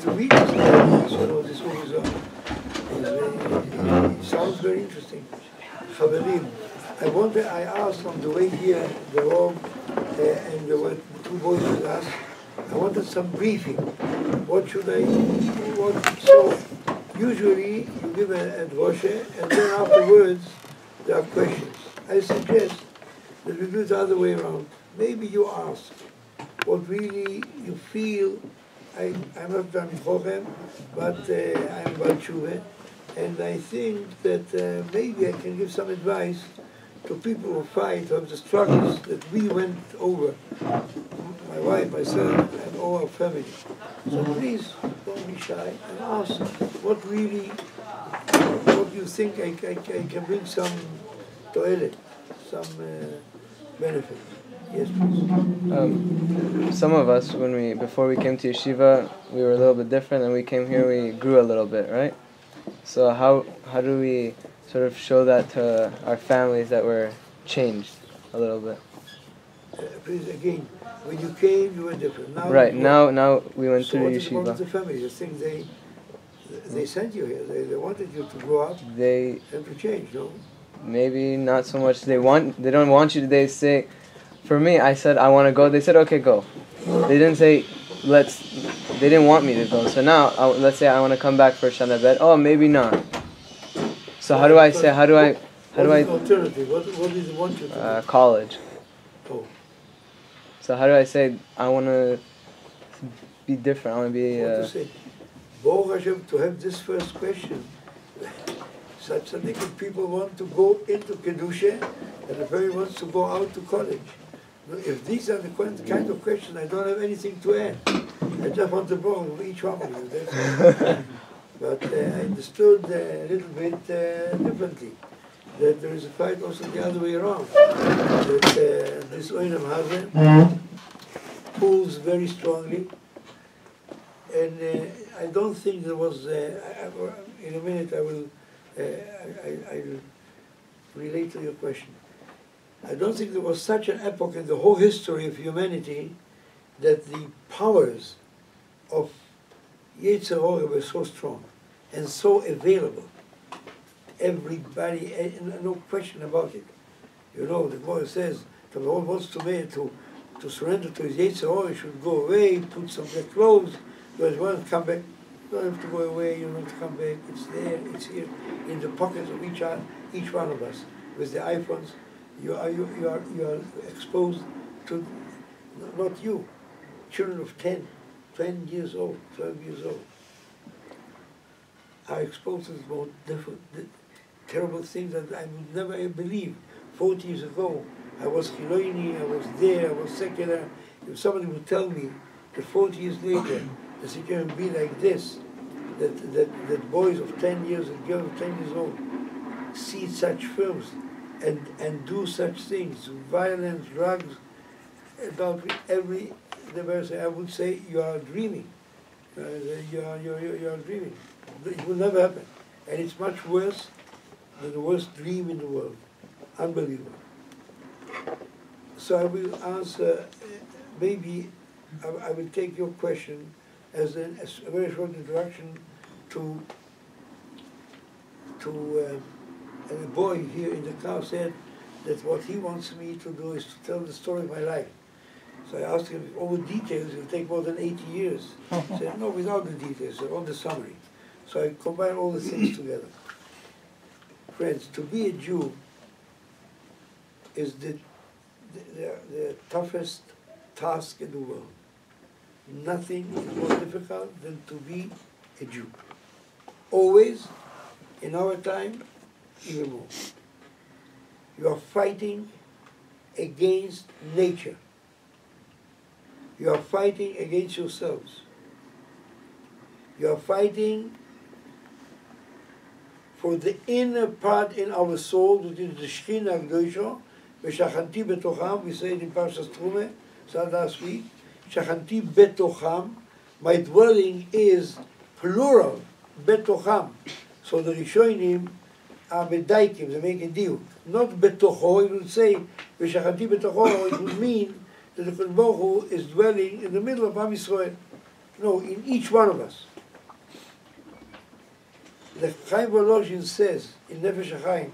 to read this, this Zohar. It sounds very interesting. Chaverim, I asked on the way here, the Rob and there were two boys with us, I wanted some briefing. What should I, so usually you give a droshe and then afterwards there are questions. I suggest that we do it the other way around. Maybe you ask what really you feel. I'm not done Chochem, but I'm Balchuve, and I think that maybe I can give some advice to people who fight of the struggles that we went over, my wife, myself, and all our family. So please don't be shy and ask what you think I can bring some toilet, some benefit. Yes, please. Some of us, before we came to yeshiva, we were a little bit different, and we came here, we grew a little bit, right? So how do we sort of show that to our families that we're changed a little bit? Please, again, when you came, you were different. Now we went to yeshiva. So what is the family? You think they sent you here? They wanted you to grow up and to change, no? Maybe not so much. They don't want you to. They say, for me, I said I want to go. They said okay, go. They didn't say they didn't want me to go. So now let's say I want to come back for Shana Bet. Oh, maybe not. So how do I say? How do I? Alternative? What do they want you to do? College. Oh. So how do I say I want to be different? I want to be. What to say? Baruch Hashem, to have this first question. Such a people want to go into Kedusha, and the family wants to go out to college. If these are the kind of questions, I don't have anything to add. I just want to borrow from each one of you. That's all. But I understood a little bit differently. That there is a fight also the other way around. That this Oinam Hazen pulls very strongly. And I don't think there was, in a minute I will relate to your question. I don't think there was such an epoch in the whole history of humanity that the powers of Yetzirah were so strong and so available. Everybody, no question about it. You know, the Gemara says, the Lord wants to surrender to his Yetzirah, he should go away, put some black clothes, but he wants to come back. You don't have to go away, you don't have to come back. It's there, it's here, in the pockets of each one of us. With the iPhones, you are exposed to, not you, children of 10 years old, 12 years old, are exposed to the most terrible things that I would never ever believe. 40 years ago, I was Chiloini, I was there, I was secular. If somebody would tell me that 40 years later, the situation would be like this, that boys of 10 years and girls of 10 years old see such films and do such things, violence, drugs, about every diversity, I would say you are dreaming. You are dreaming. It will never happen. And it's much worse than the worst dream in the world. Unbelievable. So I will answer, maybe I will take your question as a very short introduction to and a boy here in the car said that what he wants me to do is to tell the story of my life. So I asked him if all the details will take more than 80 years. He said, no, without the details, all the summary. So I combine all the things together. Friends, to be a Jew is the toughest task in the world. Nothing is more difficult than to be a Jew. Always, in our time, even more. You are fighting against nature. You are fighting against yourselves. You are fighting for the inner part in our soul, that is the Shechina Gdoisho, V'shachanti betocham, we say it in Parshas Truma, said last week, Shachanti betocham, my dwelling is plural, betocham. So the Rishonim are medaikim, they make a deal. Not betocho, it would say, V'shachanti betocho, it would mean that the Baruch Hu is dwelling in the middle of Am Yisrael. No, in each one of us. The Chaim Volozhin says in Nefesh HaChaim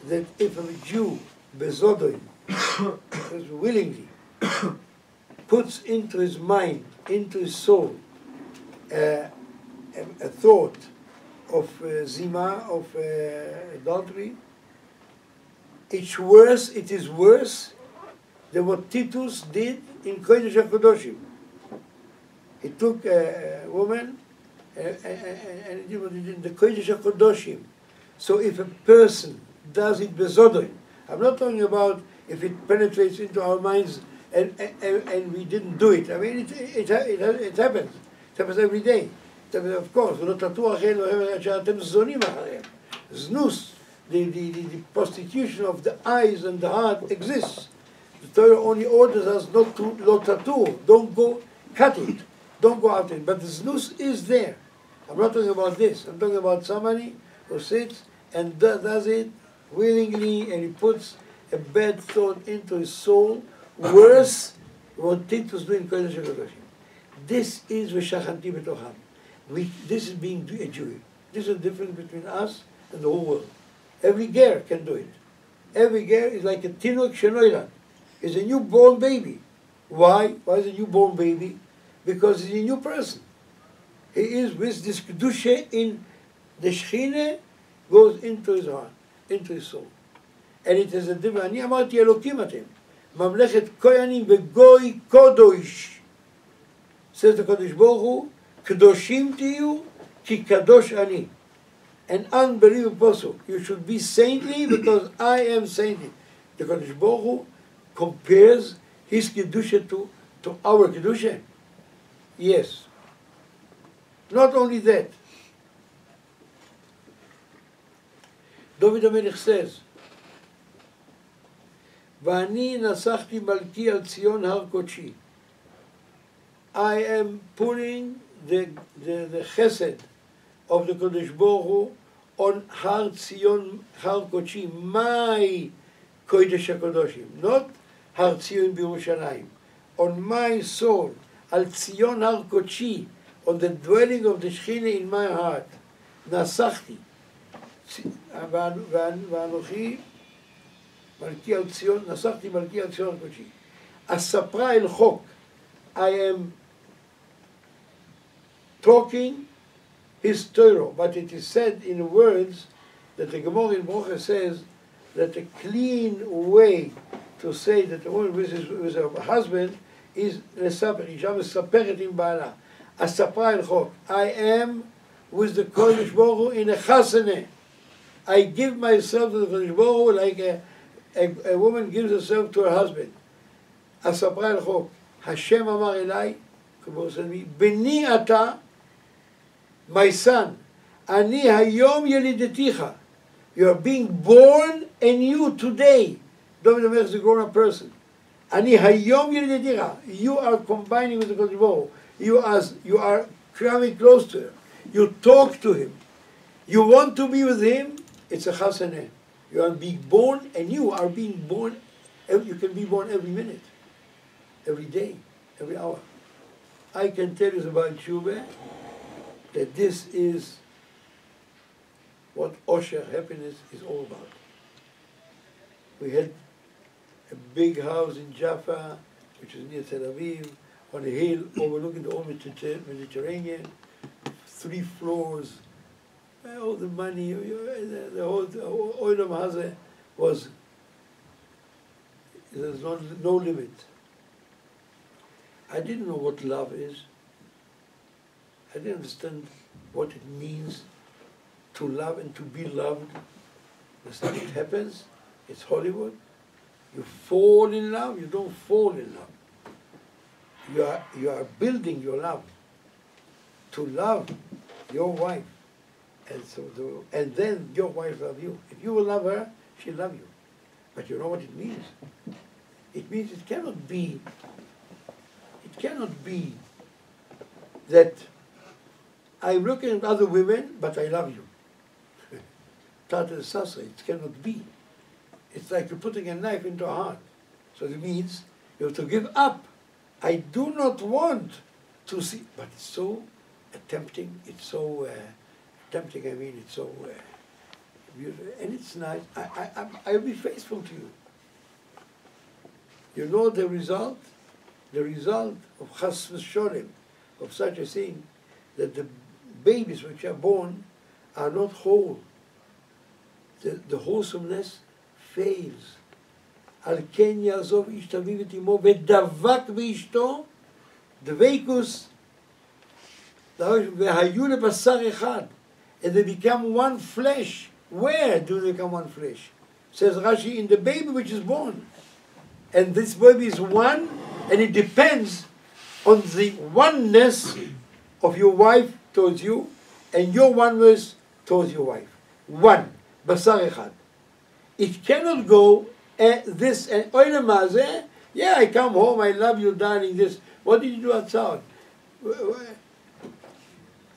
that if a Jew, bezodoi, willingly, puts into his mind, into his soul, a thought of zima, of adultery, it is worse than what Titus did in Kodesh HaKodoshim. He took a woman and he did what he did in the Kodesh HaKodoshim. So if a person does it bezodoi, I'm not talking about if it penetrates into our minds and we didn't do it. I mean, it happens. It happens every day. It happens, of course. Znus, the prostitution of the eyes and the heart exists. The Torah only orders us not to lo tattoo. Don't go cut it. Don't go after it. But the znus is there. I'm not talking about this. I'm talking about somebody who sits and does it willingly, and he puts a bad thought into his soul, worse what Titus doing in Kodesh HaKodoshim. This is v'shachanti b'tocham. This is being a Jew. This is the difference between us and the whole world. Every ger can do it. Every ger is like a tinok shenoilad. It's a newborn baby. Why? Why is a newborn baby? Because he's a new person. He is with this kedusha in the shechine goes into his heart, into his soul. And it is a different. אני אמרתי אלוקים אתם. ממלכת כהנים וגוי קודש. Says the Kodesh Baruch Hu, קדושים תהיו, כי קדוש אני. An unbelievable pasuk. You should be saintly because I am saintly. The Kodesh Baruch Hu compares his kedusha to our kedusha. Yes. Not only that. David HaMelech says, ואני נסחתי מלכי על ציון הר קודשי. I am putting the chesed of the Kodesh Baruch Hu on Har Tzion, Har Kodeshi, my Kodesh HaKodoshim, not Har Tzion B'Yerushalayim, on my soul, Al Tzion Har Kodeshi, on the dwelling of the Shechina in my heart. נסחתי. ואנוכי מלכי על ציון, נסחתי מלכי על ציון הקודשי. אספרה אל חוק. I am talking his Torah, but it is said in words that the Gemara in Brocha says that a clean way to say that a woman with her husband is לספר, אישה מספרת עם בעלה. אספרה אל חוק. I am with the Kodesh Baruch Hu in a chasana. I give myself to the Kodesh Baruch Hu like a woman gives herself to her husband. אספרה אל חוק. Hashem amar elai, beni ata, my son, ani hayom yelideticha. You are being born anew today. David HaMelech is a grown-up person. Ani hayom yelideticha. You are combining with the Kodesh Baruch Hu. You are coming close to him. You talk to him. You want to be with him. It's a chasaneh. You are being born, and you are being born. You can be born every minute. Every day, every hour. I can tell you about Tshuva that this is what Osher, happiness, is all about. We had a big house in Jaffa, which is near Tel Aviv, on a hill overlooking the whole Mediterranean, 3 floors, all the money, the whole Olam Hazeh was, there's no limit. I didn't know what love is. I didn't understand what it means to love and to be loved. Understand? It happens. It's Hollywood. You fall in love. You don't fall in love. You are building your love. To love your wife, and then your wife love you. If you will love her, she'll love you. But you know what it means. It means it cannot be that I'm looking at other women, but I love you. Tata Sasa, it cannot be. It's like you're putting a knife into a heart. So it means you have to give up. I do not want to see, but it's so tempting, it's so tempting, I mean, it's so beautiful, and it's nice. I'll be faithful to you. You know the result? The result of chas v'sholem, of such a thing, that the babies which are born are not whole. The wholesomeness fails. על כן יעזוב איש את אביו ואת אמו ודבק באשתו, דבקוס, והיו לבשר אחד, and they become one flesh. Where do they become one flesh? Says Rashi, in the baby which is born. And this baby is one, and it depends on the oneness of your wife towards you, and your oneness towards your wife. One, basar echad. It cannot go this and oilamazeh. Yeah, I come home, I love you, darling. This. What did you do outside?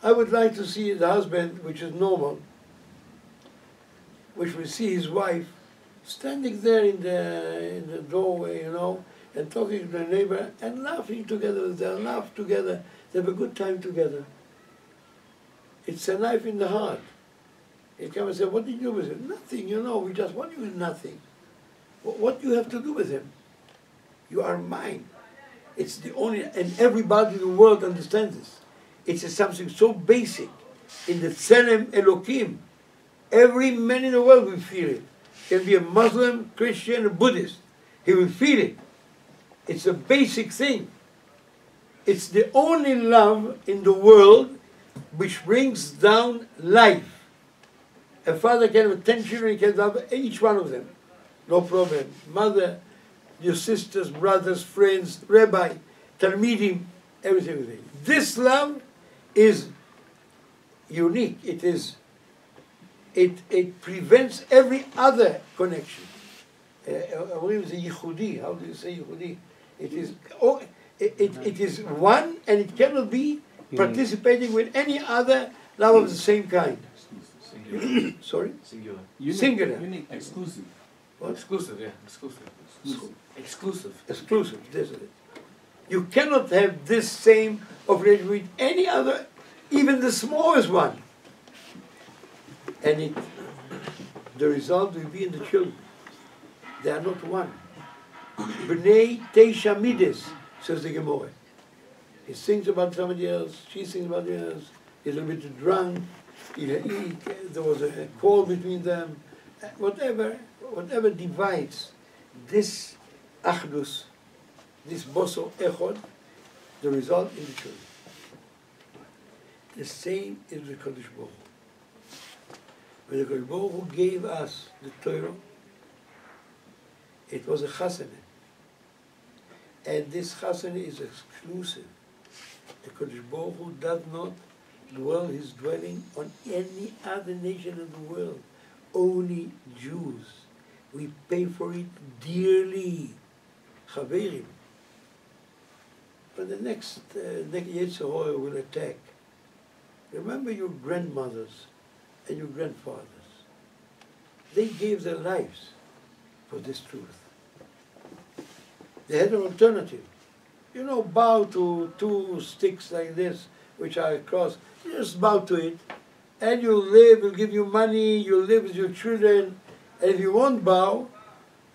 I would like to see the husband, which is normal, which will see his wife standing there in the doorway, you know, and talking to the neighbor and laughing together. They laugh together. They have a good time together. It's a knife in the heart. He comes and says, "What did you do with him?" Nothing, you know. We just want you with nothing. What do you have to do with him? You are mine. It's the only, and everybody in the world understands this. It's something so basic in the Tselem Elokim. Every man in the world will feel it. Can be a Muslim, Christian, a Buddhist. He will feel it. It's a basic thing. It's the only love in the world which brings down life. A father can have 10 children, he can love each one of them. No problem. Mother, your sisters, brothers, friends, rabbi, talmidim, everything. This love is unique. It prevents every other connection. Orim is a yichudi. How do you say yichudi? It is one, and it cannot be participating with any other love of the same kind. Singular. Sorry? Singular. Singular. Unique. Exclusive. What? Exclusive, yeah. Exclusive. Exclusive. This is it. You cannot have this same operation with any other, even the smallest one. And the result will be in the children. They are not one. B'nei Teisha Mides, says the Gemara. He sings about somebody else, she sings about the else, he's a bit drunk, there was a quarrel between them, whatever divides this achdus, this boso echod, the result in the children. The same is with Kadosh Baruch Hu. When the Kadosh Baruch Hu gave us the Torah, it was a chasana. And this chasana is exclusive. The Kadosh Baruch Hu does not dwell his dwelling on any other nation in the world. Only Jews. We pay for it dearly. Chaverim. But the next ZOHAR will attack. Remember your grandmothers and your grandfathers. They gave their lives for this truth. They had an alternative. You know, bow to two sticks like this, which are across. You just bow to it, and you'll live, we'll give you money, you'll live with your children, and if you won't bow,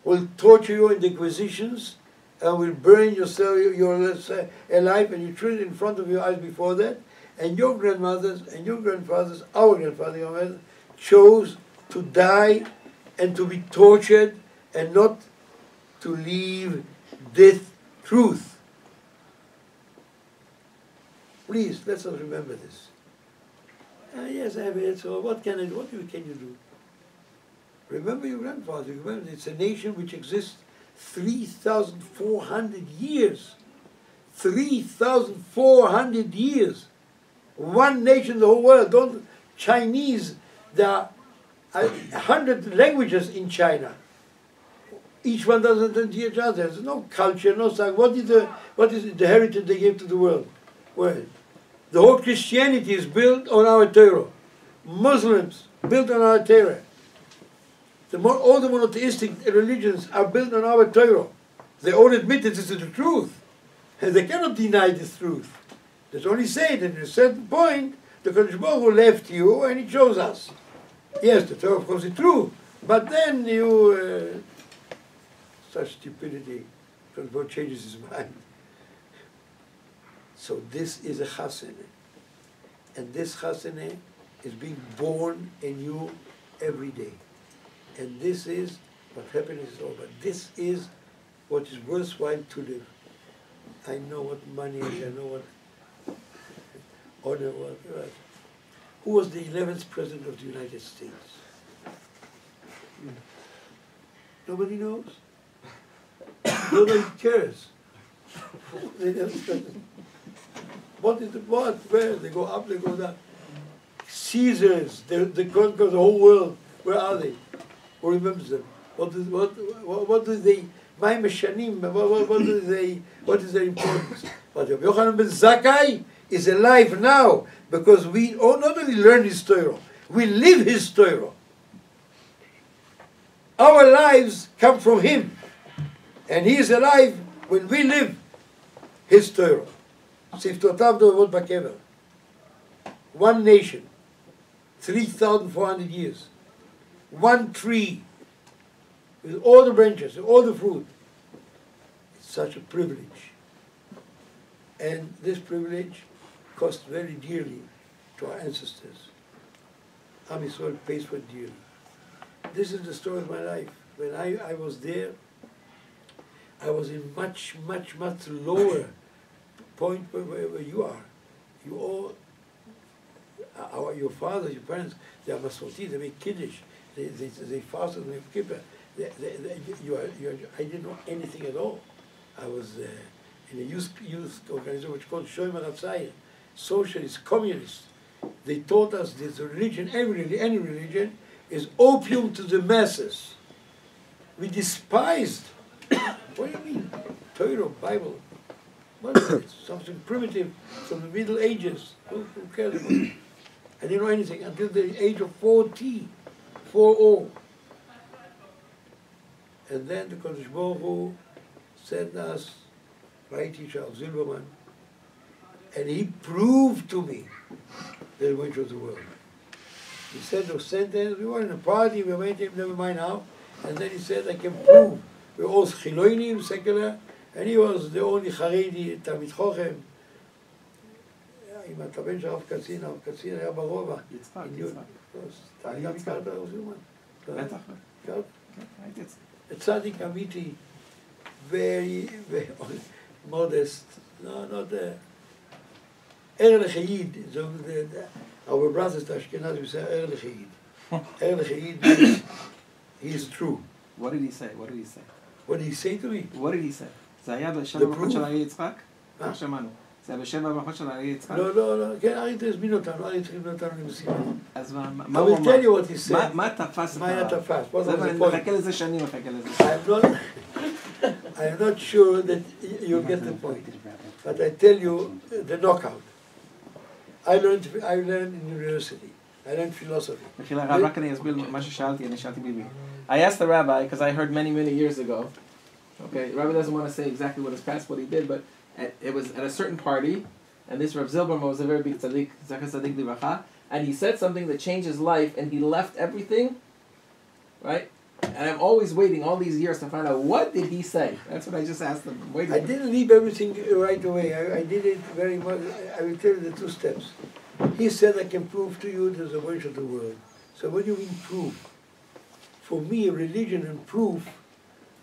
we'll torture you in the inquisitions, and we'll burn yourself, your alive, and your children in front of your eyes before that, and your grandmothers and your grandfathers, our grandfather, chose to die and to be tortured and not to leave death truth. Please, let us remember this. Yes, I have it, so what can you do? Remember your grandfather. Remember, it's a nation which exists 3,400 years. 3,400 years. One nation in the whole world. Chinese, there are 100 languages in China. Each one doesn't understand each other. There's no culture, no science. What is the heritage they gave to the world? Well, the whole Christianity is built on our Torah. Muslims built on our Torah. All the monotheistic religions are built on our Torah. They all admit that this is the truth. And they cannot deny this truth. They only say that at a certain point, the Kodesh Baruch Hu left you and he chose us. Yes, the Torah of course is true, but then you, such stupidity, Kodesh Baruch Hu changes his mind. So this is a chasene, and this chasene is being born in you every day. And this is what happiness is all about. This is what is worthwhile to live. I know what money is, I know what honor was. Right. Who was the 11th president of the United States? Nobody knows. Nobody cares. What is the what? Where? They go up, they go down. Caesars, they conquer the whole world. Where are they? Who remembers them? What do they? My Meshanim, what is their importance? But Rabbi Yochanan ben Zakkai is alive now because we not only learn his Torah, we live his Torah. Our lives come from him, and he is alive when we live his Torah. Siftotav dovot bakever. One nation, 3,400 years, one tree, with all the branches, all the fruit. It's such a privilege. And this privilege cost very dearly to our ancestors. Am Yisrael pays for it dearly. This is the story of my life. When I was there, I was in much lower point where you are. You all, your fathers, your parents, they are Masorti, they make Kiddush, they fast and they have kippah. I didn't know anything at all. I was in a youth organization which is called Shomer Hatzayir, socialist, communist. They taught us this religion, any religion, is opium to the masses. We despised. What do you mean? Torah, Bible. What is it? Something primitive from the Middle Ages. Who cares about it? I didn't know anything until the age of 40. And then the Kodesh Baruch Hu sent us by teacher of Zilberman, and he proved to me that we chose the world. He said those sentences, we were in a party, we went in, never mind how, and then he said, I can prove. We were all Chiloinim, secular, and he was the only Haredi, Talmid Chochem. עם התבן של הרב קצין היה ברובע. יצחק. אתה הכרת הרב זילמן? בטח. הכרת? כן, הייתי אצלך. צדיק אמיתי, very modest, not Erlich so our brothers to Ashkenaz, we say Erlich Erlich means he is true. What did he say? What did he say? What did he say to me? What did he say? זה היה בשבע ברכות של אריה יצחק? מה שמענו? זה היה בשבע ברכות של אריה יצחק? לא, כן, אריה תזמין אותנו, אריה צריכים אותנו למשימה. אז מה הוא אמר? I will tell you what he said. מה תפס? מה היה תפס? אני מחכה לזה שנים, מחכה לזה. I'm not sure that you get the point, but I tell you the knockout. I learned in university. I learned philosophy. רק אני אסביר מה ששאלתי, אני שאלתי ביבי. I asked the rabbi, because I heard many years ago, okay, the rabbi doesn't want to say exactly what his past, what he did, but it was at a certain party, and this Rav Zilberman was a very big tzaddik, tzaddik libracha, and he said something that changed his life, and he left everything, right? And I'm always waiting all these years to find out what did he say. That's what I just asked him. I didn't leave everything right away. I did it very much. I will tell you the two steps. He said, I can prove to you there's a way of the world. So what do you mean proof? For me, religion and proof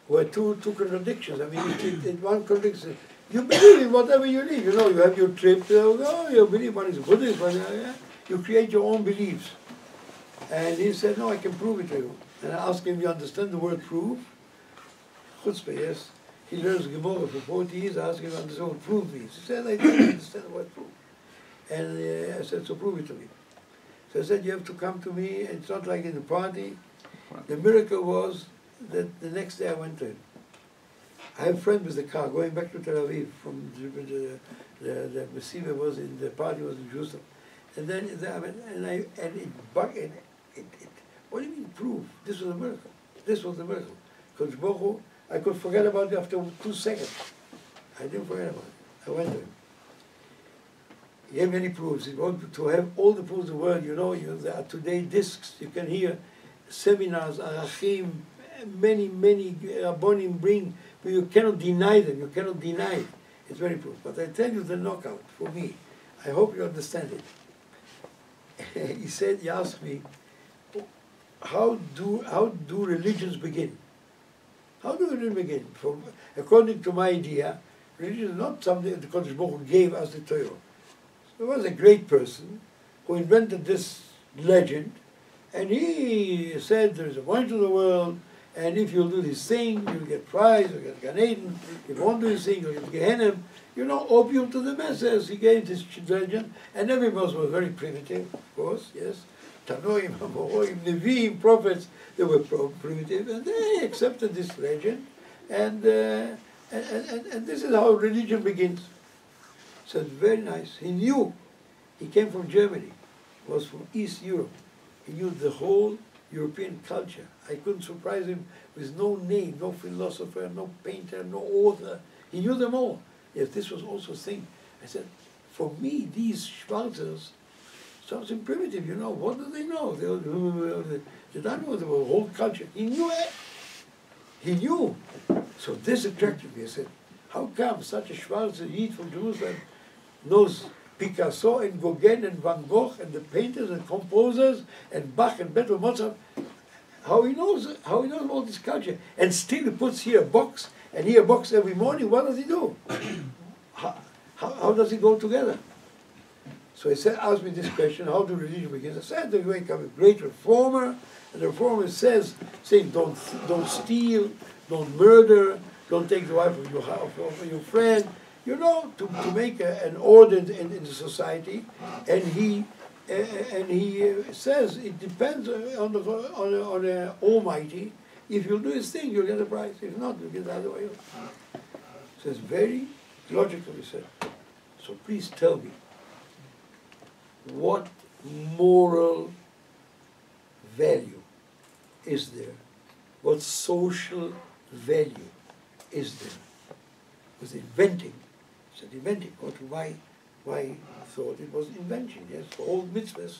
were two contradictions. I mean, it one contradiction. You believe in whatever you believe. You know, you have your trip. You believe one is Buddhist. You create your own beliefs. And he said, no, I can prove it to you. And I asked him, you understand the word proof? Chutzpah, yes. He learns Gemara for 40 years. I asked him to understand what proof means. He said, I don't understand the word proof. And I said, so prove it to me. So I said, you have to come to me. It's not like in the party. The miracle was that the next day I went to him. I have a friend with the car going back to Tel Aviv from the Mesiva was in the party was in Jerusalem. And then what do you mean proof? This was a miracle. This was a miracle. Because Baruch, I could forget about it after 2 seconds. I didn't forget about it. I went to him. you have any proofs. You want to have all the proofs in the world, you know, there are today discs, you can hear seminars, arachim, many rabbonim bring, but you cannot deny them, you cannot deny it. It's very proof. But I tell you the knockout, for me, I hope you understand it. He asked me, how do religions begin? How do religions begin? According to my idea, religion is not something that the Kodesh Baruch Hu gave us the Torah. There was a great person who invented this legend, and he said there is a point to the world, and if you'll do this thing, you'll get prize, you'll get Gan Eden. If you won't do this thing, you'll get Gehenna. You know, opium to the masses. He gave this legend, and everybody was very primitive, of course, yes. Tanoim, Amoroim, Nevi'im, prophets, they were primitive, and they accepted this legend, and this is how religion begins. So it's very nice. He knew. He came from Germany. He was from East Europe. He knew the whole European culture. I couldn't surprise him with no name, no philosopher, no painter, no author. He knew them all. Yes, this was also a thing. I said, for me, these Schwarzers, something primitive, you know, what do they know? They don't know the whole culture. He knew it. He knew. So this attracted me. I said, how come such a Schwarzer Yid from Jerusalem knows Picasso and Gauguin and Van Gogh and the painters and composers and Bach and Beethoven, Mozart? How he knows all this culture, and still he puts here a box and here a box every morning. What does he do? How does it go together? So he said, asked me this question: how do religion begin? I said, there will come a great reformer, and the reformer saying, don't steal, don't murder, don't take the wife of your friend. You know, to make an order in the society, and he says it depends on the Almighty. If you do his thing, you'll get a prize. If not, you'll get the other way. So it's very logical, he said. So please tell me, what moral value is there? What social value is there? Was inventing. He said inventing. Why thought it was invention? Yes, for all mitzvahs.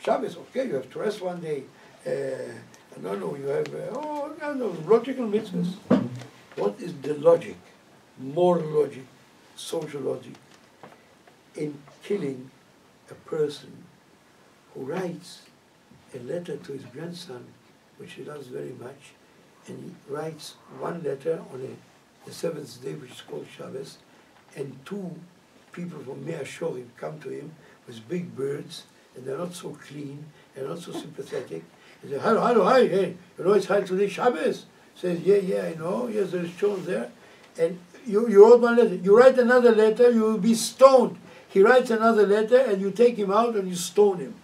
Shabbos, okay, you have to rest one day. No, you have logical mitzvahs. What is the logic, moral logic, social logic, in killing a person who writes a letter to his grandson, which he loves very much, and he writes one letter on the seventh day, which is called Shabbos, and two people from Mea Shorim come to him with big birds, and they're not so clean, and not so sympathetic. He says, hello, hi, hey, you know it's hi today Shabbos? He says, yeah, I know, yes, there's children there. And you wrote one letter. You write another letter, you will be stoned. He writes another letter, and you take him out and you stone him.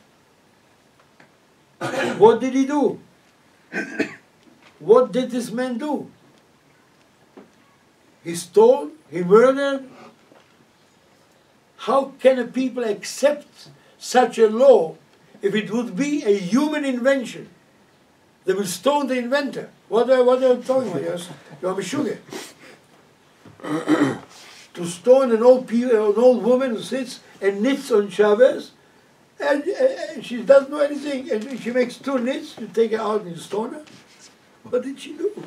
What did he do? What did this man do? He stole, he murdered. How can a people accept such a law if it would be a human invention? They will stone the inventor. What are you talking about? Yes, you are Meshuggah. To stone an old woman who sits and knits on Shabbos, and she doesn't know anything, and she makes two knits, you take her out and you stone her. What did she do?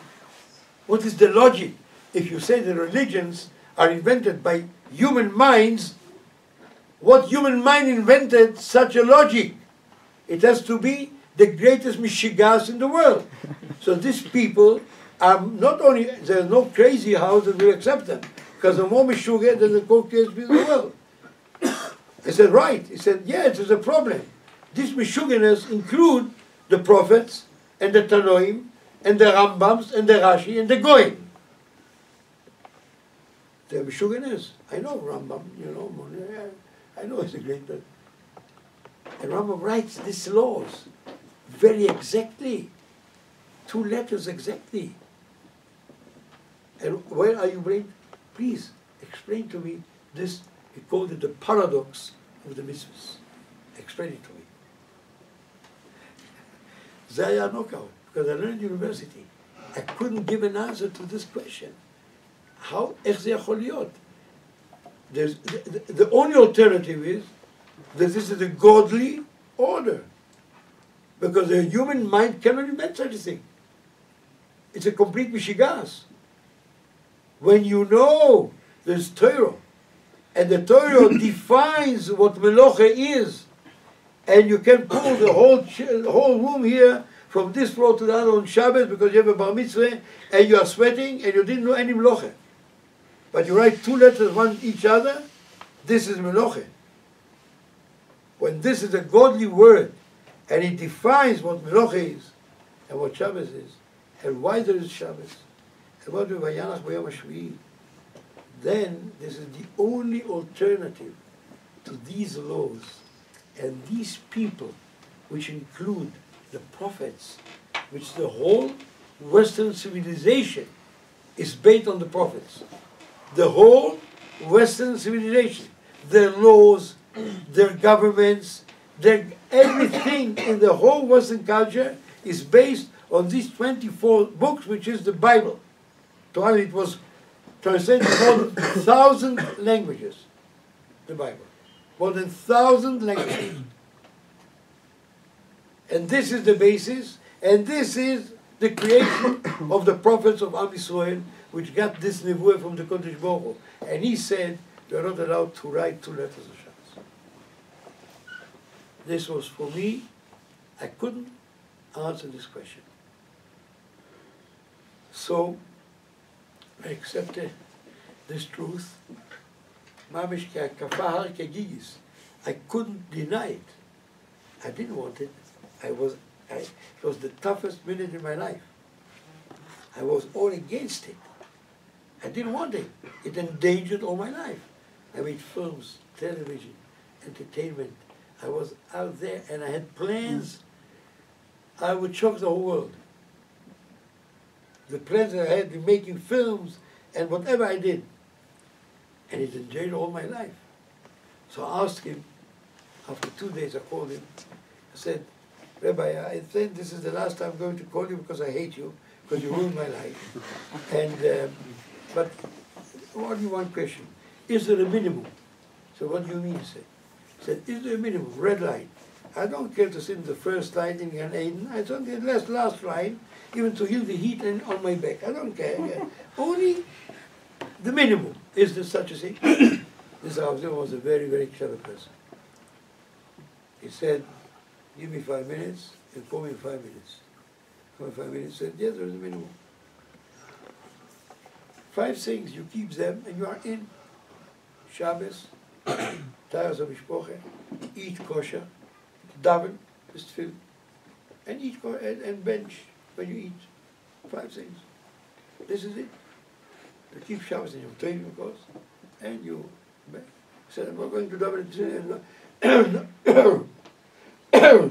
What is the logic? If you say the religions are invented by human minds, what human mind invented such a logic? It has to be the greatest mishigas in the world. So these people are not only, there's no crazy house that will accept them, because the more mishuga, there's a crazy people in the world. I said, right. He said, yeah, there's a problem. These mishuganas include the prophets, and the Tanoim, and the Rambams, and the Rashi, and the Goyim. They're mishuganas. I know Rambam, you know, I know he's a great man. And Rambam writes these laws very exactly, 2 letters exactly. And where are you bringing? Please explain to me this. He called it the paradox of the mitzvahs. Explain it to me. Zaya knockout, because I learned at university. I couldn't give an answer to this question. How איך זה יכול להיות? the only alternative is that this is a godly order. Because the human mind cannot invent such a thing. It's a complete mishigas. When you know there's Torah, and the Torah defines what Meloche is, and you can pull the whole room here from this floor to the other on Shabbos because you have a bar mitzvah, and you are sweating, and you didn't know any Meloche. But you write 2 letters, one each other, this is Meloche. When this is a godly word, and it defines what Meloche is, and what Shabbos is, and why there is Shabbos, and what we Vayanach B'yom HaShvi'i, then this is the only alternative to these laws and these people, which include the prophets, which the whole Western civilization is based on the prophets. The whole Western civilization, their laws, their governments, everything in the whole Western culture is based on these 24 books, which is the Bible. It was translated in more than 1,000 languages, the Bible. More than 1,000 languages. And this is the basis, and this is the creation of the prophets of Am Yisrael, which got this nevuah from the Kodesh Baruch Hu. And he said, you are not allowed to write 2 letters of Shabbos. This was for me, I couldn't answer this question. So, I accepted this truth. Mamish kafahar kegigis. I couldn't deny it. I didn't want it. It was the toughest minute in my life. I was all against it. I didn't want it. It endangered all my life. I made films, television, entertainment. I was out there and I had plans. I would shock the whole world. The plans that I had in making films and whatever I did. And it endangered all my life. So I asked him, after 2 days I called him, I said, Rabbi, I think this is the last time I'm going to call you because I hate you, because you ruined my life. And, but only one question. Is there a minimum? So what do you mean, he said? He said, is there a minimum? Red line. I don't care to sit in the first line in Gan Eden. I don't care the last line, even to heal the heat on my back. I don't care. Only the minimum. Is there such a thing? This Avzor was a very, very clever person. He said, give me 5 minutes and call me in 5 minutes. For 5 minutes, said, yes, there is a minimum. 5 things, you keep them and you are in. Shabbos, Tayas HaMishpoche, eat kosher, daven, just fill, and eat and bench when you eat. 5 things. This is it. You keep Shabbos and you train, of course, and you said, I'm not going to daven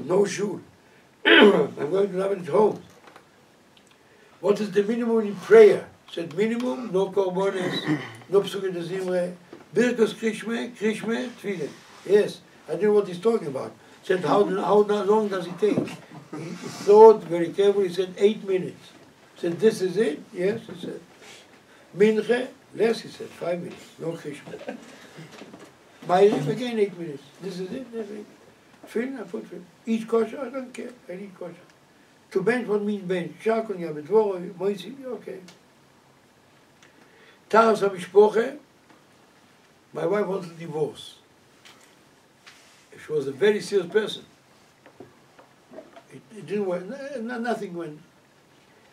no shul. I'm going to daven at home. What is the minimum in prayer? Said minimum, no korbanos, no psukim de zimre, birkos krishme, tefillin. Yes, I didn't know what he's talking about. Said how long does it take? He thought very carefully. He said 8 minutes. Said this is it? Yes, he said. Minche, less, he said 5 minutes, no krishme. Ma'ariv again 8 minutes. This is it. That's it. Fill, I put fill. Eat kosher, I don't care. I eat kosher. To bench, what means bench? Shakonya, betvoro, moisi, okay. Tayas HaMishpoche, my wife wanted a divorce. She was a very serious person. It didn't work, nothing went.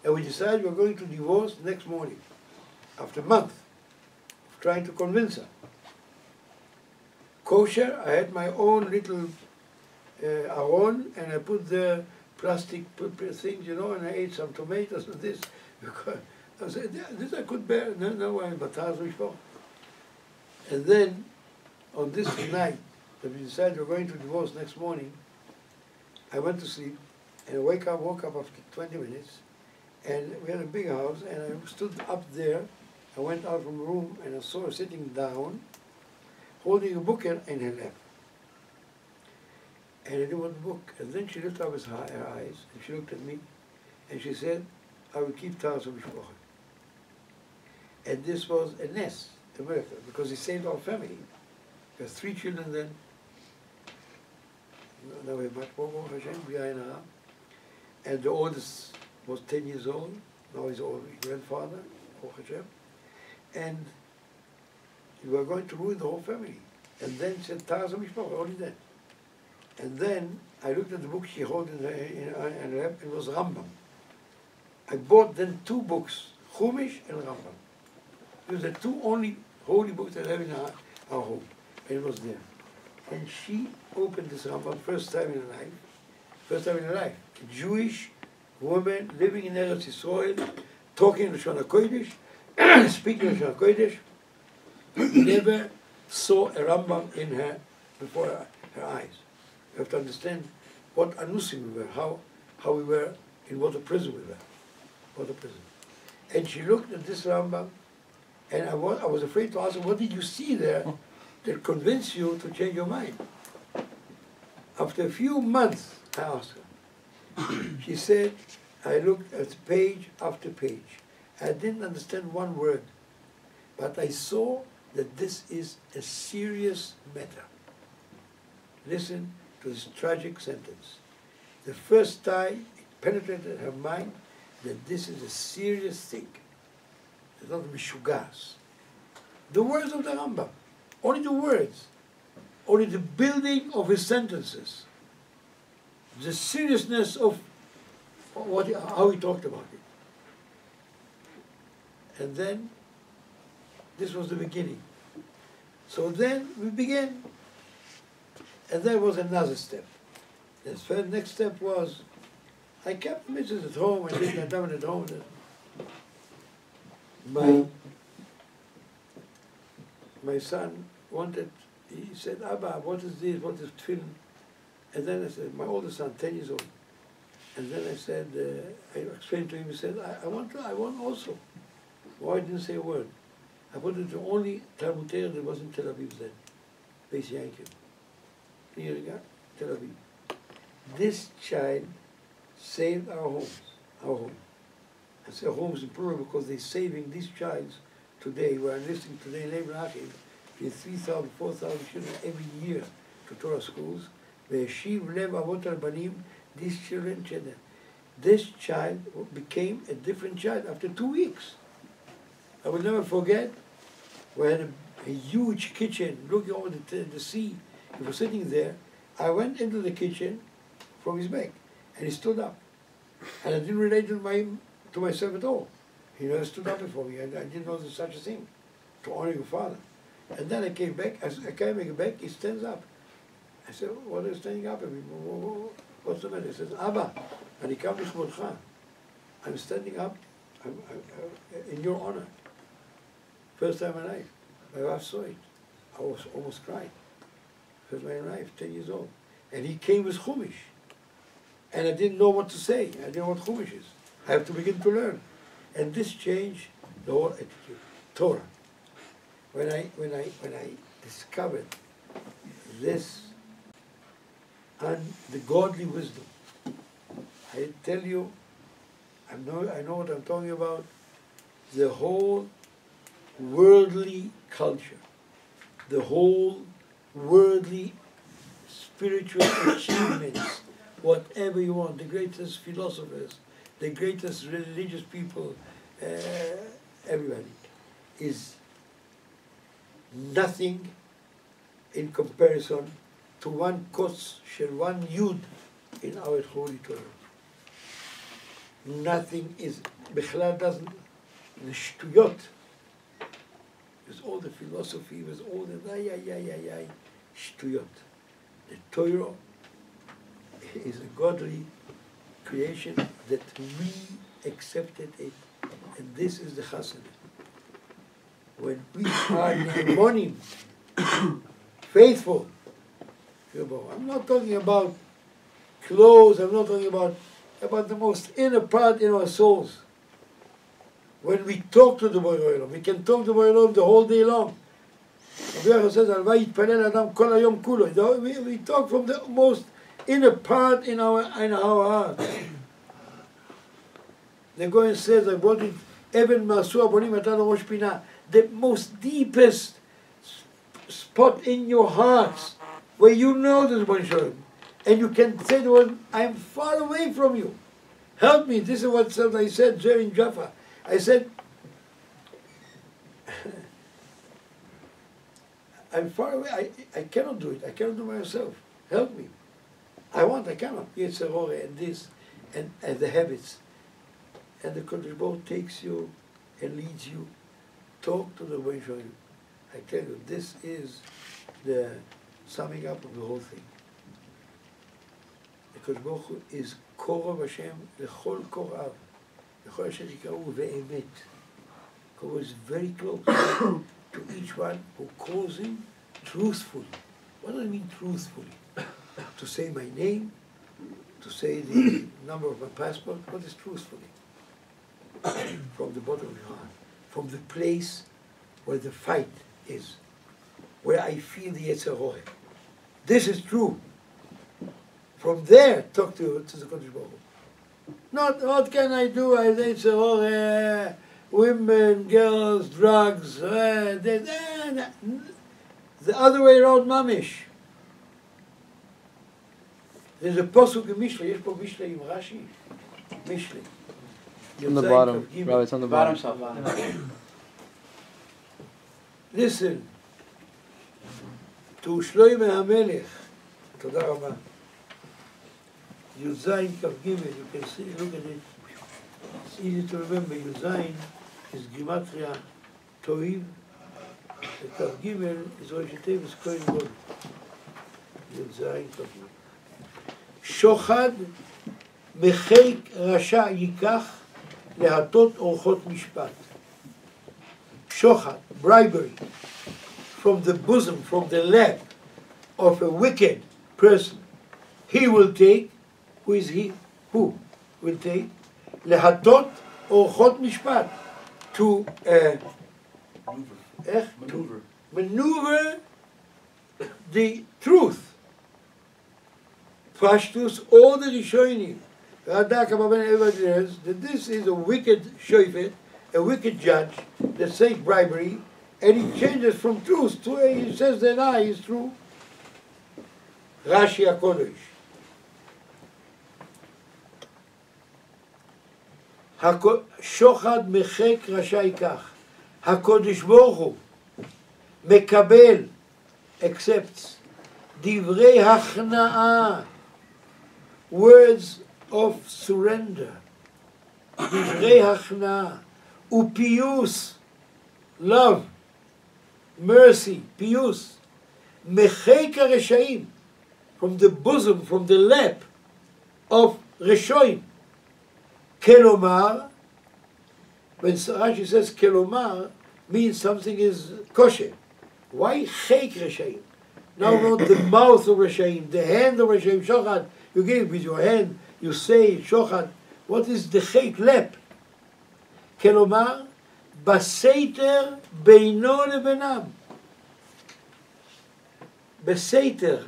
And we decided we were going to divorce next morning, after a month of trying to convince her. Kosher, I had my own little aron, and I put the plastic things, you know, and I ate some tomatoes and this. Because I said, yeah, this I could bear. No, I'm Tayas HaMishpoche. And then, on this night, that we decided we were going to divorce next morning, I went to sleep, and I woke up after 20 minutes, and we had a big house, and I stood up there. I went out from the room, and I saw her sitting down, holding a book in her lap. And I didn't want the book. And then she lifted up her eyes, and she looked at me, and she said, I will keep Tayas HaMishpoche. And this was a nest. America, because he saved our family. We have 3 children then. Now we have much more, Baruch Hashem, Gazhhiy. And the oldest was 10 years old. Now he's our grandfather, Baruch Hashem. And we were going to ruin the whole family. And then said, Taras HaMishpach, only that. And then I looked at the book she held in her lap, it was Rambam. I bought then 2 books, Chumash and Rambam. It was the 2 only holy books that I have in our home. And it was there. And she opened this Rambam, first time in her life. A Jewish woman living in Eretz Yisrael, talking in Lashon HaKodesh, speaking in Lashon HaKodesh, never saw a Rambam in her, before her eyes. You have to understand what anusim we were, how we were, in what a prison we were. What a prison. And she looked at this Rambam, and I was afraid to ask her, what did you see there that convinced you to change your mind? After a few months, I asked her. She said, I looked at page after page. I didn't understand one word, but I saw that this is a serious matter. Listen to this tragic sentence. The first time it penetrated her mind that this is a serious thing. It's not mishugas. The words of the Rambam, only the words, only the building of his sentences, the seriousness of how he talked about it. And then, this was the beginning. So then we began. And there was another step. The next step was, I kept mitzvahs at home, I did not at home. My son wanted, he said, Abba, what is this, what is tefillin? And then I said, my oldest son, 10 years old. And then I said, I explained to him, he said, I want also. Why didn't say a word? I put it the only Talmud Torah that was in Tel Aviv then, Beis Yankiv. Here you go, Tel Aviv. This child saved our homes, our home. I say homes in plural because they're saving these childs today. We're enlisting today in Leibel Achim, 3,000, 4,000 children every year to Torah schools. Ve'eshiv lev avot al banim, these children. This child became a different child after 2 weeks. I will never forget, we had a huge kitchen looking over the sea. He was sitting there. I went into the kitchen from his back, and he stood up. And I didn't relate to myself at all. He never stood up before me, and I didn't know there's such a thing, to honor your father. And then I came back, I came back, he stands up. I said, what are you standing up? I mean, what's the matter? He says, Abba, and he comes to Shmodcha. I'm standing up in your honor. First time in my life. My wife saw it. I was almost crying. First time in my life, 10 years old. And he came with Chumash. And I didn't know what to say. I didn't know what Chumash is. I have to begin to learn. And this changed the whole attitude. Torah. When I discovered this and the godly wisdom, I tell you, I know what I'm talking about, the whole worldly culture, the whole worldly spiritual achievements, whatever you want, the greatest philosophers, the greatest religious people, everybody, is nothing in comparison to one kos shel one yud in our holy Torah. Nothing is, Bechlal doesn't, the shtuyot, with all the philosophy, with all the shtuyot. The Torah is a godly creation that we accepted it, and this is the chasana. When we are neimonim, faithful, I'm not talking about clothes, I'm not talking about the most inner part in our souls. When we talk to the Borei Olam, we can talk to the Borei Olam the whole day long. Abraham says, we talk from the most inner part in our heart. The Goyen says, I brought it, Eben Masu Abonim Atan Rosh Pina. the most deepest spot in your hearts where you know there's one Shalom. And you can say to one, I'm far away from you. Help me. This is what I said there in Jaffa. I said, I'm far away. I cannot do it. I cannot do it myself. Help me. I cannot. Yetzirah and this and the habits. And the Kodesh Baruch takes you and leads you. Talk to the way show you. I tell you, this is the summing up of the whole thing. The Kodesh Baruch is Korov Hashem lechol korav. Lechol Hashem yikaru ve'emet. Korov is very close to each one who calls him truthfully. What does it mean truthfully? To say my name, to say the number of my passport, what is truthfully? From the bottom of your heart, from the place where the fight is, where I feel the Yetzirah. This is true. From there, talk to the Kodesh Baruch. Not what can I do? I Yetzirah, women, girls, drugs. The other way around, mamish. There's a posuk in Mishlei. Yes, po Mishlei in Rashi. Mishlei. On the bottom. Rabbi, it's on the bottom. Listen to Shloime HaMelech. תודה רבה. י"ז כ"ג, you can see, look at it. It's easy to remember. י"ז is Gematria Toiv. וכ"ג is Rosh Hashanah Kohen Gadol. י"ז כ"ג. שוחד מחיק רשע ייקח להטות אורחות משפט. Shochad, bribery, from the bosom, from the lap of a wicked person, he will take. Who is he? Who will take? Lehatot orchot mishpat, to maneuver the truth. Pashtus, all the Rishonim, Radak says that this is a wicked shofet, a wicked judge that says bribery, and he changes from truth to he says the lie is true. Rashi HaKodesh. שוחד מחק רשע ייקח. הקודש ברוך הוא מקבל, accepts, דברי הכנעה, words of surrender, דברי הכנעה, ופיוס, love, mercy, פיוס, מחק הרשעים, from the bosom, from the lap of רשעים. Kelomar, when Rashi says Kelomar, means something is kosher. Why Chek Reshaim? Now not the mouth of Reshaim, the hand of Reshaim, Shochad, you give with your hand, you say Shochad. What is the Chek lap? Kelomar, Baseiter Beino Lebenam. Baseiter,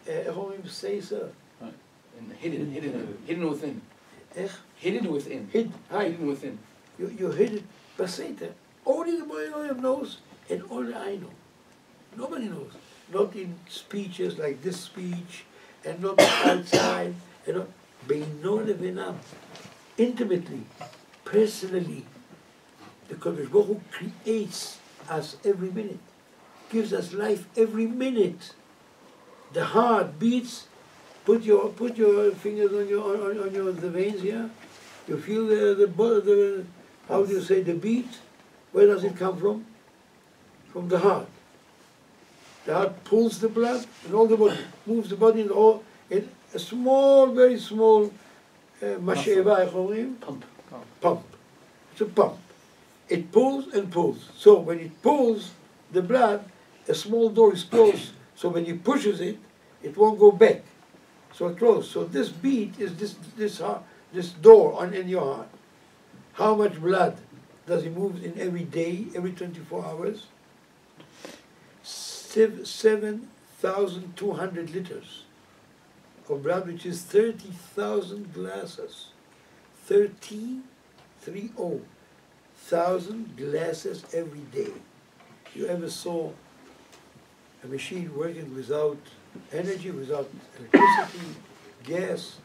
איך אומרים סייסר? Hidden within. איך? Hidden within. Hidden within. You hid it, Baseiter. Only the boy knows, and only I know. Nobody knows. Not in speeches like this speech, and not outside. Beino lebenam. Intimately, personally, the Kodesh Baruch Hu creates us every minute, gives us life every minute. The heart beats. Put your fingers on your the veins here. You feel the how do you say the beat? Where does it come from? From the heart. The heart pulls the blood and all the body, moves the body in a small, very small masheva, pump. It's a pump. It pulls and pulls. So when it pulls the blood, a small door is closed. So when he pushes it, it won't go back. So it closed. So this beat is this door in your heart. How much blood does he move in every day, every 24 hours? 7,200 liters of blood, which is 30,000 glasses. 30. 1,000 glasses every day. You ever saw a machine working without energy, without electricity, gas?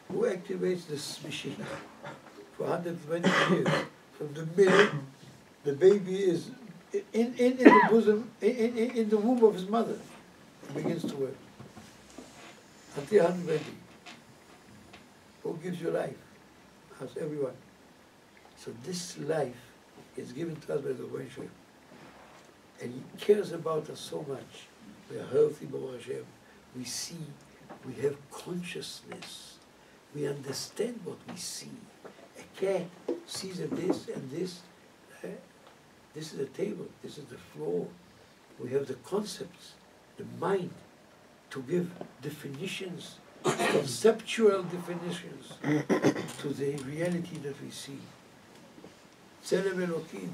Who activates this machine? For 120 years. From the minute the baby is in the bosom, in the womb of his mother, it begins to work. Until 120. Who gives you life? Ask everyone. So this life is given to us by the Lord. And He cares about us so much. We are healthy, Baruch Hashem. We see, we have consciousness. We understand what we see. A cat sees that this and this. This is the table, this is the floor. We have the concepts, the mind, to give definitions, conceptual definitions to the reality that we see. Tzelem Elokim,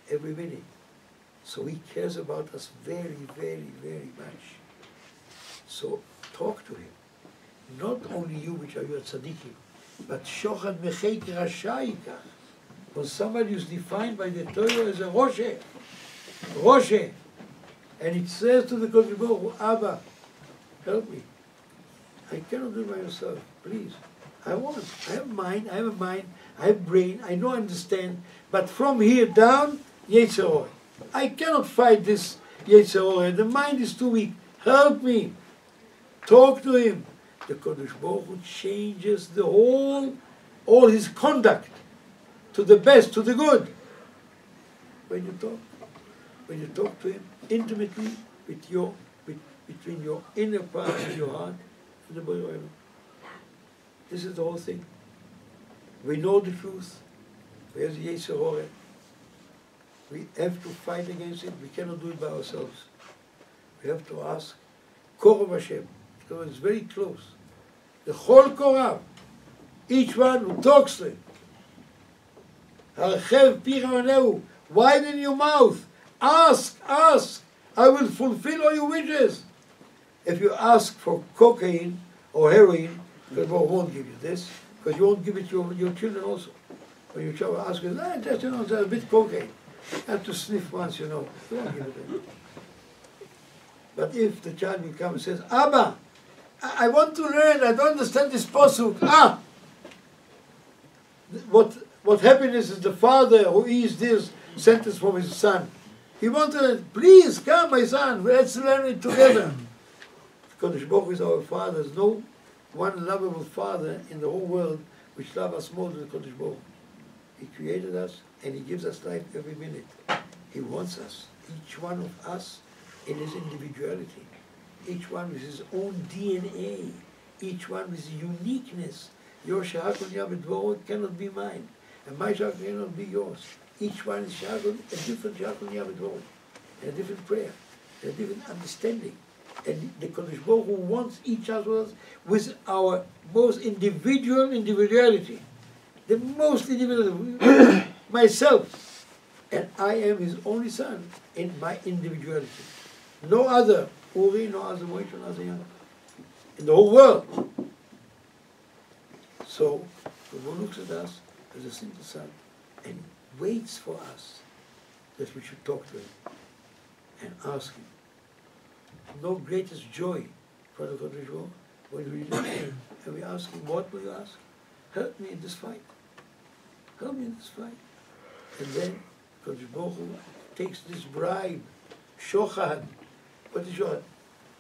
every minute. So He cares about us very, very, very much. So talk to Him. Not only you, which are your tzaddikim, but shochad mecheik rasha yikach. When somebody is defined by the Torah as a Roshe, Roshe, and it says to the Kodesh Baruch Hu, Abba, help me. I cannot do it by myself, please. I have mind, I have a mind, I have brain, I know, understand, but from here down, Yetzer Hara. I cannot fight this Yetzer Hara. The mind is too weak. Help me. Talk to Him. The Kodesh Baruch Hu changes the all His conduct to the best, to the good. When you talk to Him intimately between your inner part of your heart and the body. This is the whole thing. We know the truth. Where's the Yetzer Hara? We have to fight against it. We cannot do it by ourselves. We have to ask Korov Hashem. So it's very close. The whole Korah, each one who talks to Him. Widen your mouth. Ask. I will fulfill all your wishes. If you ask for cocaine or heroin, God won't give you this, because you won't give it to your children also. When your child asks you, just a bit cocaine. You have to sniff once, you won't give it to them. But if the child will come and says, Abba, I want to learn, I don't understand this pasuk. What happiness is the father who eats this sentence from his son. He wanted, please come, my son, let's learn it together. Kodesh Baruch is our father. There's no one lovable father in the whole world which loves us more than Kodesh Baruch. He created us and He gives us life every minute. He wants us, each one of us, in his individuality. Each one with his own DNA. Each one with uniqueness. Your shahakol yabedvoro cannot be mine. And my shahakol cannot be yours. Each one is shahakol, a different shahakol yabedvoro. And a different prayer. And a different understanding. And the Kodesh Baruch Hu wants each of us with our most individuality. The most individual. Myself. And I am His only son in my individuality. No other Uri, no other Moshe, no other Young. In the whole world. So, the Lord looks at us as a simple son and waits for us that we should talk to Him and ask Him. No greatest joy for the Kodesh Baruch when we look at Him and we ask Him, what will you ask? Help me in this fight. Help me in this fight. And then Kodesh Baruch Hu takes this bribe, shochad. What is shochad?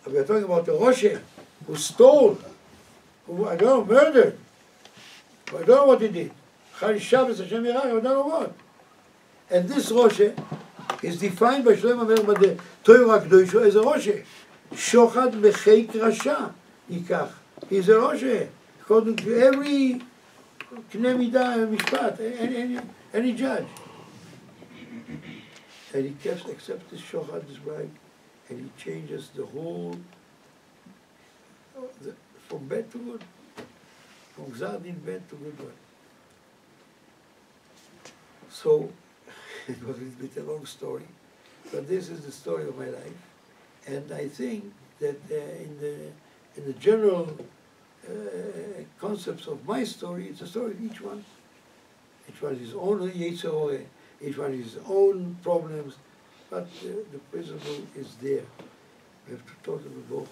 We are talking about the Roshe who stole, who I don't know, murdered. I don't know what he did. Chal Shabbos Hashem Yerah, I don't know what. And this Roshe is defined by Shlomo Melech Torah Kedosho as a Roshe. Shochad mecheik rasha yikach. He's a Roshe according to every K'nei Midah Mishpat, any judge. And he accepts this shochad, this bribe, and he changes the whole, from bad to good, from Gzadin bad to good one. So, it was a little bit a long story, but this is the story of my life. And I think that in the general concepts of my story, it's a story of each one. Each one has his own Yetzirah, each one has his own problems, but the principle is there. We have to talk to the Borch,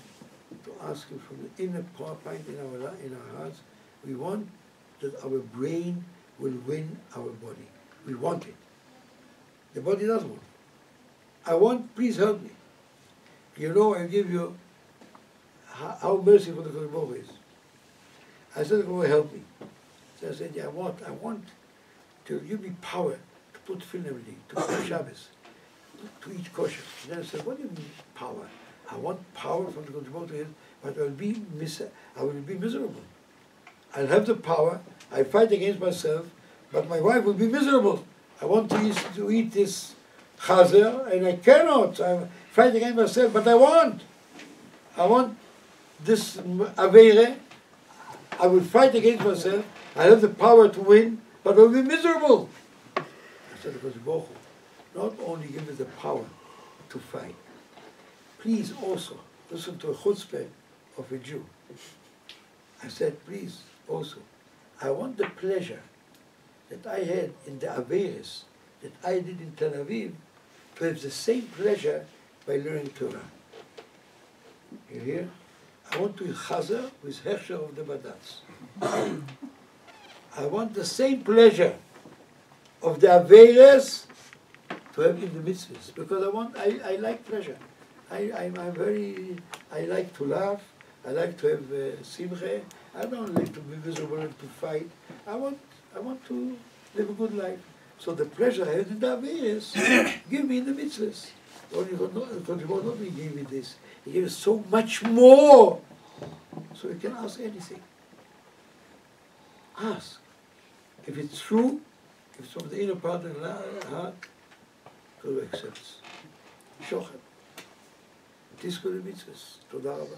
to ask him from the inner point in our hearts. We want that our brain will win our body. We want it. The body doesn't want it. I want, please help me. You know, I give you how merciful the Borch is. I said, "Go help me." So I said, "Yeah, I want to give me power to put film every day, to keep Shabbos, to eat kosher." And then I said, "What do you mean power? I want power from the Borch, but I will be miserable. I'll have the power. I fight against myself, but my wife will be miserable. I want to eat this chazer, and I cannot. I fight against myself, but I want this aveire. I will fight against myself. I have the power to win, but I will be miserable." I said, "Because Borch, not only give me the power to fight, please also listen to a chutzpah of a Jew." I said, "Please also, I want the pleasure that I had in the aveires that I did in Tel Aviv to have the same pleasure by learning Torah." You hear? I want to chazer with hechsher of the badats. I want the same pleasure of the aveires to have in the mitzvahs, because I like pleasure. I like to laugh. I like to have simcha. I don't like to be miserable and to fight. I want to live a good life. So the pleasure I have in the aveires, give me in the mitzvahs. Only God not only gave me this, He gave us so much more. So you can ask anything. Ask. If it's true, if it's from the inner part of the heart, God accepts. Shochet. תזכו למצווה. תודה רבה.